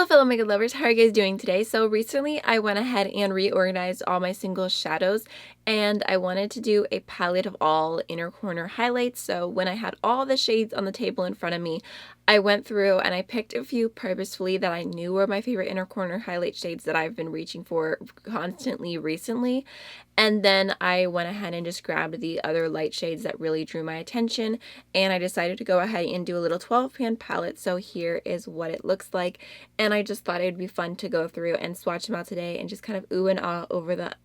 Hello fellow makeup lovers, how are you guys doing today? So recently I went ahead and reorganized all my single shadows and I wanted to do a palette of all inner corner highlights. So when I had all the shades on the table in front of me, I went through and I picked a few purposefully that I knew were my favorite inner corner highlight shades that I've been reaching for constantly recently. And then I went ahead and just grabbed the other light shades that really drew my attention, and I decided to go ahead and do a little 12-pan palette. So here is what it looks like, and I just thought it would be fun to go through and swatch them out today and just kind of ooh and ah over the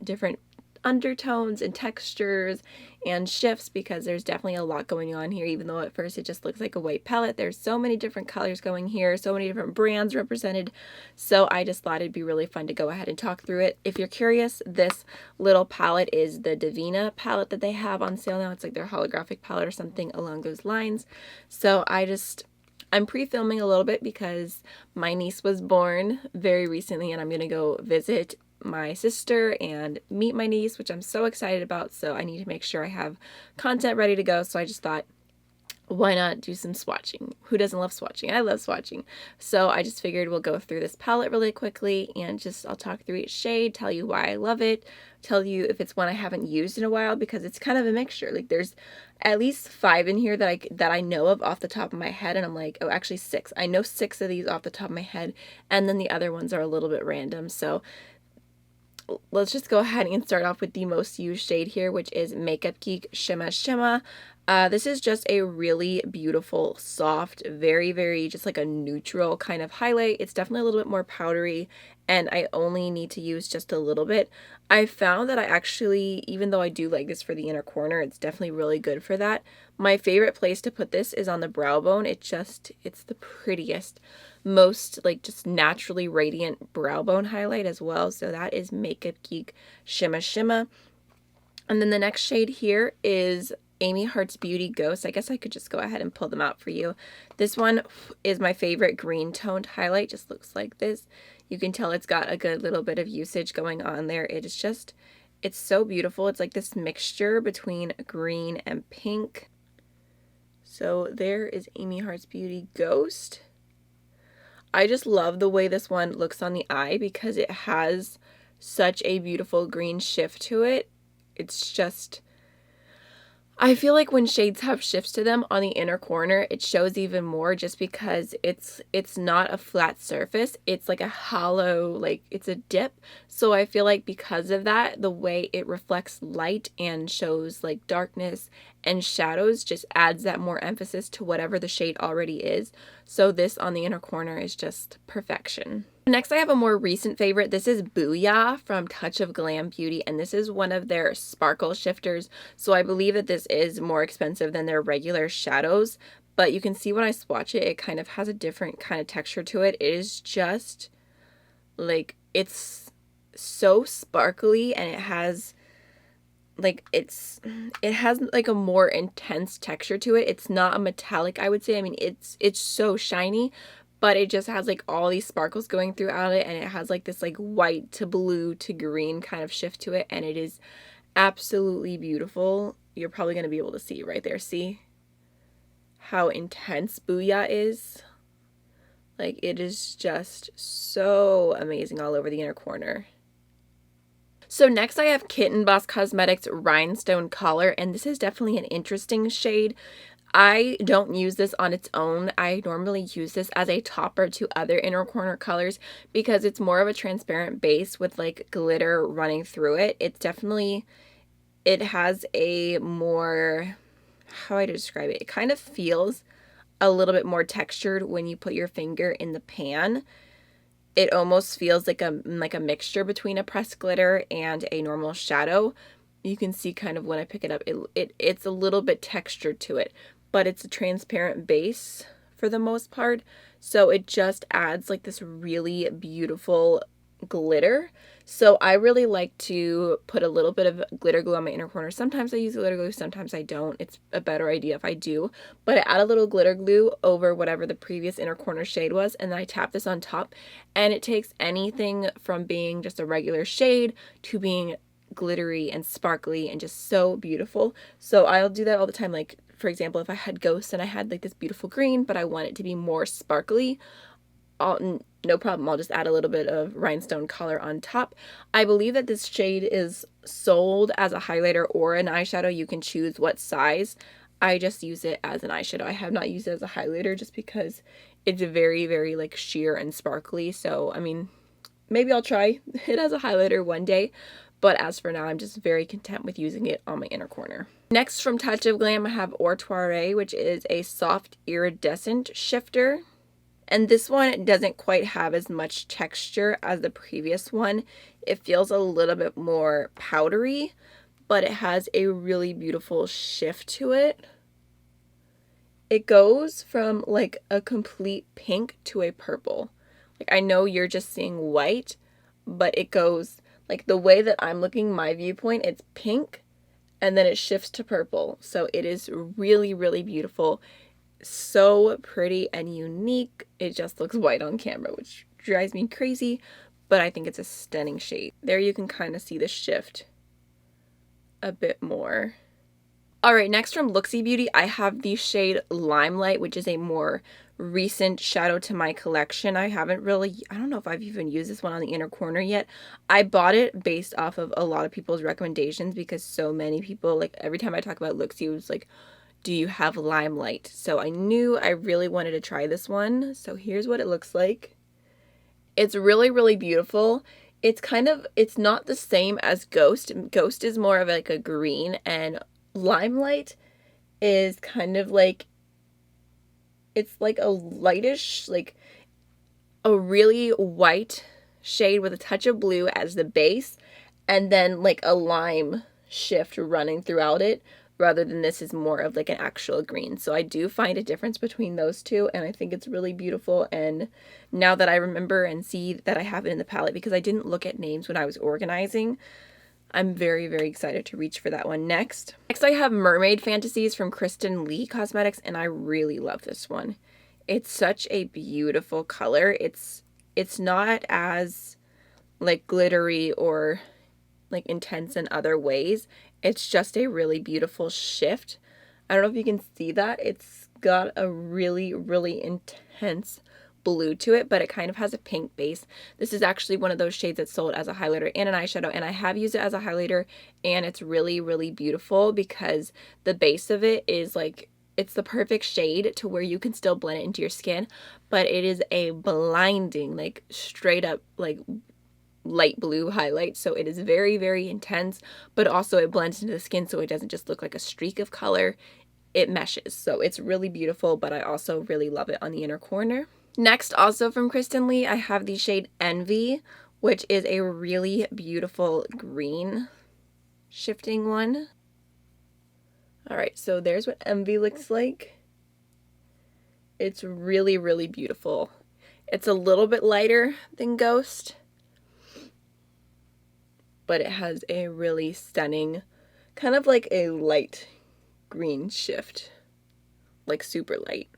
different undertones and textures and shifts, because there's definitely a lot going on here. Even though at first it just looks like a white palette, there's so many different colors going here, so many different brands represented. So I just thought it'd be really fun to go ahead and talk through it. If you're curious, this little palette is the Divina palette that they have on sale now. It's like their holographic palette or something along those lines. So I'm pre-filming a little bit because my niece was born very recently and I'm gonna go visit my sister and meet my niece, which I'm so excited about. So I need to make sure I have content ready to go. So I just thought, why not do some swatching? Who doesn't love swatching? I love swatching. So I just figured we'll go through this palette really quickly and I'll talk through each shade, tell you why I love it, tell you if it's one I haven't used in a while, because it's kind of a mixture. Like there's at least 5 in here that I know of off the top of my head, and I'm like, oh, actually 6. I know 6 of these off the top of my head, and then the other ones are a little bit random. So let's just go ahead and start off with the most used shade here, which is Makeup Geek Shimma Shimma. This is just a really beautiful, soft, very just like a neutral kind of highlight. It's definitely a little bit more powdery, and I only need to use just a little bit. I found that I actually, even though I do like this for the inner corner, it's definitely really good for that. My favorite place to put this is on the brow bone. It's the prettiest, most like just naturally radiant brow bone highlight as well. So that is Makeup Geek Shimma Shimma. And then the next shade here is Amy Hart's Beauty Ghost. I guess I could just go ahead and pull them out for you. This one is my favorite green toned highlight. Just looks like this. You can tell it's got a good little bit of usage going on there. It's so beautiful. It's like this mixture between green and pink. So there is Amy Hart's Beauty Ghost. I just love the way this one looks on the eye because it has such a beautiful green shift to it. It's just, I feel like when shades have shifts to them on the inner corner, it shows even more, just because it's not a flat surface. It's like a hollow, like it's a dip. So I feel like because of that, the way it reflects light and shows like darkness and shadows just adds that more emphasis to whatever the shade already is. So this on the inner corner is just perfection. Next, I have a more recent favorite. This is Booyah from Touch of Glam Beauty, and this is one of their sparkle shifters. So I believe that this is more expensive than their regular shadows, but you can see when I swatch it, it kind of has a different kind of texture to it. It is just like, it's so sparkly, and it has like it has like a more intense texture to it. It's not a metallic, I would say. I mean, it's so shiny, but it just has like all these sparkles going throughout it, and it has like this like white to blue to green kind of shift to it, and it is absolutely beautiful. You're probably going to be able to see right there. See how intense Booyah is? Like, it is just so amazing all over the inner corner. So next I have Kitten Boss Cosmetics Rhinestone Color, and this is definitely an interesting shade. I don't use this on its own. I normally use this as a topper to other inner corner colors because it's more of a transparent base with like glitter running through it. It has a more, how do I describe it? It kind of feels a little bit more textured when you put your finger in the pan. It almost feels like a mixture between a pressed glitter and a normal shadow. You can see kind of when I pick it up, it's a little bit textured to it, but it's a transparent base for the most part. So it just adds like this really beautiful glitter. So I really like to put a little bit of glitter glue on my inner corner. Sometimes I use glitter glue, sometimes I don't. It's a better idea if I do. But I add a little glitter glue over whatever the previous inner corner shade was, and then I tap this on top, and it takes anything from being just a regular shade to being glittery and sparkly and just so beautiful. So I'll do that all the time. Like, for example, if I had Ghosts and I had like this beautiful green, but I want it to be more sparkly, no problem, I'll just add a little bit of rhinestone color on top. I believe that this shade is sold as a highlighter or an eyeshadow. You can choose what size. I just use it as an eyeshadow. I have not used it as a highlighter just because it's very, very like sheer and sparkly. So, I mean, maybe I'll try it as a highlighter one day. But as for now, I'm just very content with using it on my inner corner. Next, from Touch of Glam, I have Ortoire, which is a soft iridescent shifter. And this one doesn't quite have as much texture as the previous one. It feels a little bit more powdery, but it has a really beautiful shift to it. It goes from like a complete pink to a purple. Like, I know you're just seeing white, but it goes like the way that I'm looking, my viewpoint, it's pink and then it shifts to purple. So it is really, really beautiful. So pretty and unique. It just looks white on camera, which drives me crazy, but I think it's a stunning shade. There you can kind of see the shift a bit more. Alright, next from Looksy Beauty, I have the shade Limelight, which is a more recent shadow to my collection. I don't know if I've even used this one on the inner corner yet. I bought it based off of a lot of people's recommendations because so many people, like every time I talk about Looksy, it was like, do you have Limelight? So I knew I really wanted to try this one. So here's what it looks like. It's really, really beautiful. It's not the same as Ghost. Ghost is more of like a green, and Limelight is kind of like, it's like a lightish, like a really white shade with a touch of blue as the base, and then like a lime shift running throughout it, rather than this is more of like an actual green. So I do find a difference between those two, and I think it's really beautiful. And now that I remember and see that I have it in the palette, because I didn't look at names when I was organizing, I'm very, very excited to reach for that one next. Next, I have Mermaid Fantasies from Kristen Lee Cosmetics, and I really love this one. It's such a beautiful color. It's not as like glittery or like intense in other ways. It's just a really beautiful shift. I don't know if you can see that. It's got a really, really intense blue to it, but it kind of has a pink base. This is actually one of those shades that's sold as a highlighter and an eyeshadow, and I have used it as a highlighter, and it's really, really beautiful because the base of it is like, it's the perfect shade to where you can still blend it into your skin, but it is a blinding, like straight up like light blue highlight. So it is very, very intense, but also it blends into the skin so it doesn't just look like a streak of color. It meshes. So it's really beautiful, but I also really love it on the inner corner. Next, also from Kristen Lee, I have the shade Envy, which is a really beautiful green shifting one. Alright, so there's what Envy looks like. It's really, really beautiful. It's a little bit lighter than Ghost, but it has a really stunning, kind of like a light green shift, like super light,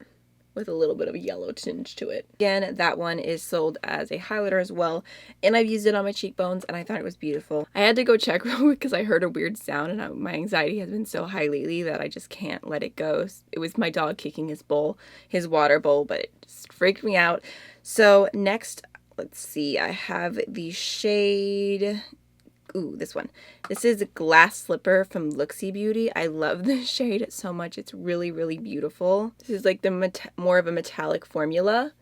with a little bit of a yellow tinge to it. Again, that one is sold as a highlighter as well, and I've used it on my cheekbones, and I thought it was beautiful. I had to go check real quick because I heard a weird sound, and my anxiety has been so high lately that I just can't let it go. It was my dog kicking his water bowl, but it just freaked me out. So next, let's see, I have the shade... Ooh, this one. This is Glass Slipper from Looksy Beauty. I love this shade so much. It's really, really beautiful. This is like the more of a metallic formula,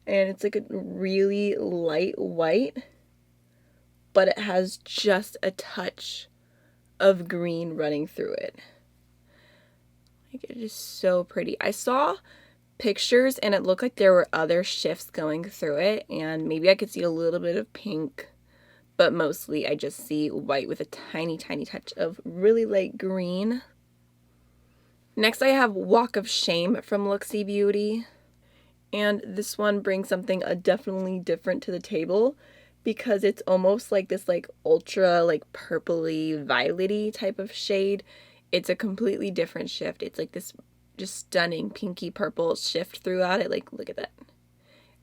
and it's like a really light white, but it has just a touch of green running through it. Like, it is so pretty. I saw pictures and it looked like there were other shifts going through it, and maybe I could see a little bit of pink, but mostly I just see white with a tiny, tiny touch of really light green. Next, I have Walk of Shame from Looksy Beauty, and this one brings something definitely different to the table because it's almost like this like ultra like purpley violety type of shade. It's a completely different shift. It's like this just stunning pinky purple shift throughout it. Like, look at that.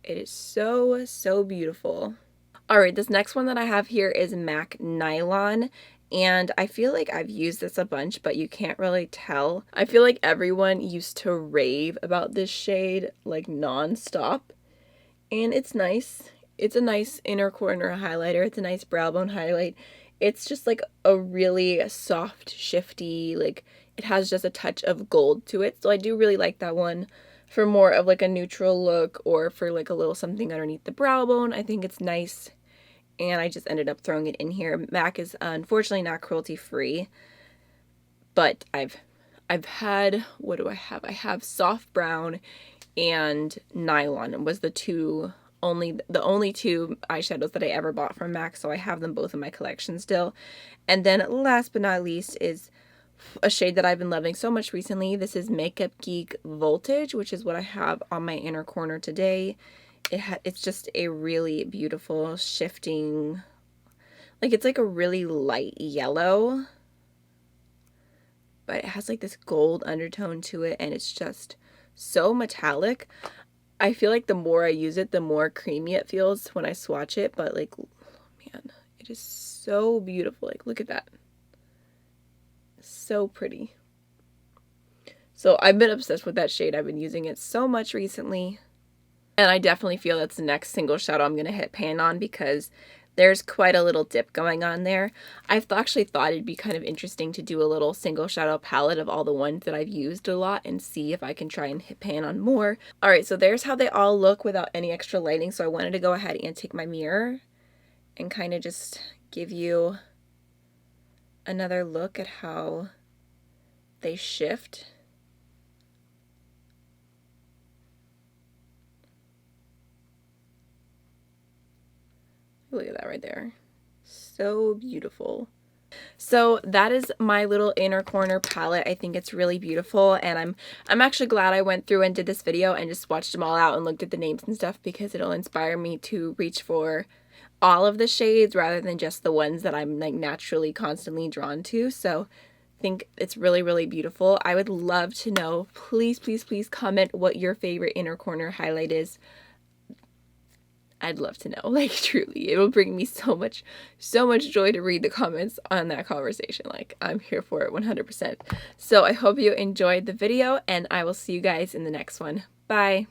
It is so, so beautiful. Alright, this next one that I have here is MAC Nylon, and I feel like I've used this a bunch, but you can't really tell. I feel like everyone used to rave about this shade like non-stop, and it's nice. It's a nice inner corner highlighter. It's a nice brow bone highlight. It's just like a really soft, shifty, like it has just a touch of gold to it. So I do really like that one for more of like a neutral look or for like a little something underneath the brow bone. I think it's nice, and I just ended up throwing it in here. MAC is unfortunately not cruelty free, but I've had, what do I have? I have soft brown and Nylon was the only two eyeshadows that I ever bought from MAC, so I have them both in my collection still. And then last but not least is a shade that I've been loving so much recently. This is Makeup Geek Voltage, which is what I have on my inner corner today. It's just a really beautiful shifting, like it's like a really light yellow, but it has like this gold undertone to it, and it's just so metallic. I feel like the more I use it, the more creamy it feels when I swatch it, but like, man, it is so beautiful. Like, look at that. So pretty. So I've been obsessed with that shade. I've been using it so much recently, and I definitely feel that's the next single shadow I'm going to hit pan on because there's quite a little dip going on there. I've actually thought it'd be kind of interesting to do a little single shadow palette of all the ones that I've used a lot and see if I can try and hit pan on more. Alright, so there's how they all look without any extra lighting. So I wanted to go ahead and take my mirror and kind of just give you another look at how they shift. Look at that right there. So beautiful. So that is my little inner corner palette. I think it's really beautiful, and I'm actually glad I went through and did this video and just watched them all out and looked at the names and stuff, because it'll inspire me to reach for all of the shades rather than just the ones that I'm like naturally constantly drawn to. So I think it's really, really beautiful. I would love to know, please, please, please comment what your favorite inner corner highlight is. I'd love to know, like, truly. It will bring me so much joy to read the comments on that conversation. Like, I'm here for it 100%. So I hope you enjoyed the video, and I will see you guys in the next one. Bye!